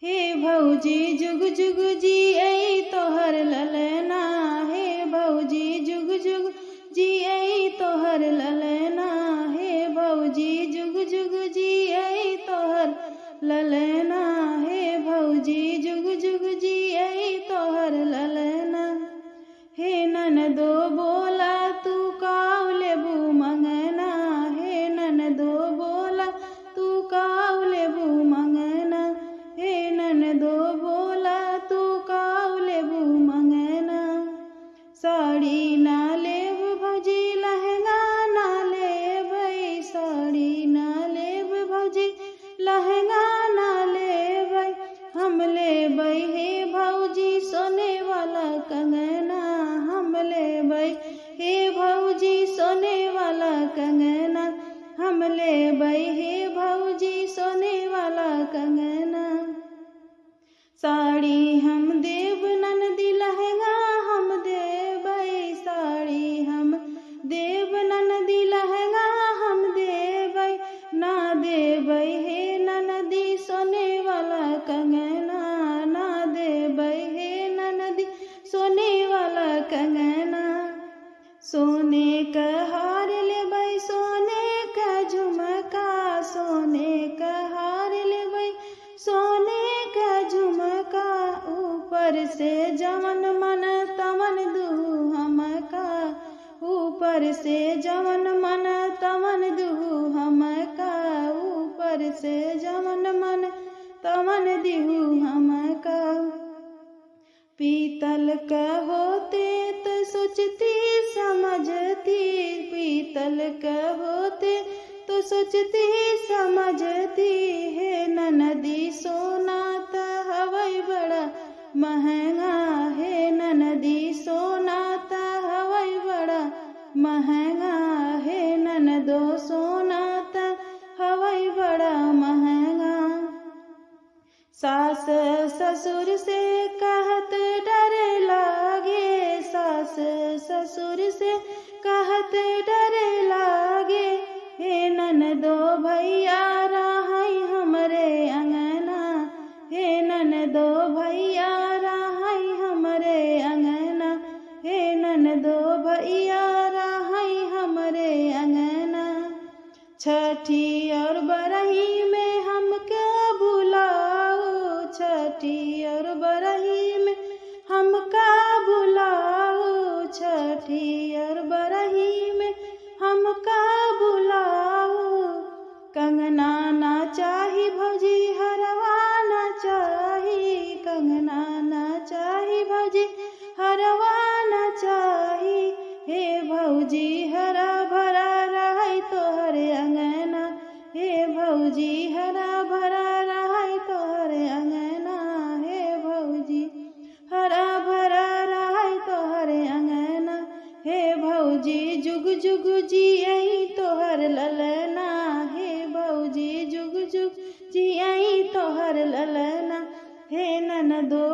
हे भौजी जुग जुग जी आई तोहर ललना, हे भौजी जुग जुग जी आई तोहर ललना, हे भौजी जुग जुग जी आई तोहर ललना, हे भौजी जुग जुग जी आई तोहर ललना। हे ननदो बोला तू काऊ लेबू मंगना, हे ननदो बोला तू काऊ लेबू मंगना, हे ननदो बोला तू काऊ लेबू मंगना। साड़ी ना लेब भौजी लहंगा ना लेब, साड़ी ना लेब भौजी लहंगा ना लेब, हम लेब हे भौजी सोने वाला कंगना, हम लेब हे भौजी सोने वाला कंगना, हम लेब हे भौजी सोने वाला कंगना। साड़ी हम देब ननदी लहंगा हम देब, साड़ी हम देब ननदी लहंगा हम देब, ना देब हे ननदी सोने वाला कंगना, ना देब हे ननदी सोने वाला कंगना। सोने का हार लेबै सोने का झुमका, सोने का हार लेबै सोने का झुमका, ऊपर से जवन मन तवन दुहु हमका, ऊपर से जवन मन तवन दुहु हमका, ऊपर से जवन मन तवन दिहु हमका। पीतल का होते तो सोचती समझती, पीतल का होते तो सोचती समझती, हे ननदी सोना तो हवै बड़ा महंगा, हे ननदी सोना तो हवै बड़ा महंगा, हे ननदो सोना तो हवै बड़ा महंगा। सास ससुर से कहत डर लागे, सास ससुर से कहत डर लागे, हे ननदो भैया रहै हमरे अंगना, हे ननदो भैया रहै हमरे अंगना, हे ननदो भैया रहै हमरे अंगना। छठी और बरही में हमके बुलाओ, छठी और बरही में हमका बुलाओ, छठी और बरही में हमका बुलाओ। कंगना ना चाही भौजी हरवा ना चाही, कंगना ना चाही भौजी हरवा ना चाही, हे भौजी हरा भरा रहै तोहरे अंगना, हे भौजी हरा भरा रहै तोहरे अंगना, हे भौजी हरा भरा रहै तोहरे अंगना। हे भौजी जुग जुग जी आई तोहर ललना, हे भौजी जुग जुग जी आई तोहर ललना, हे ननदो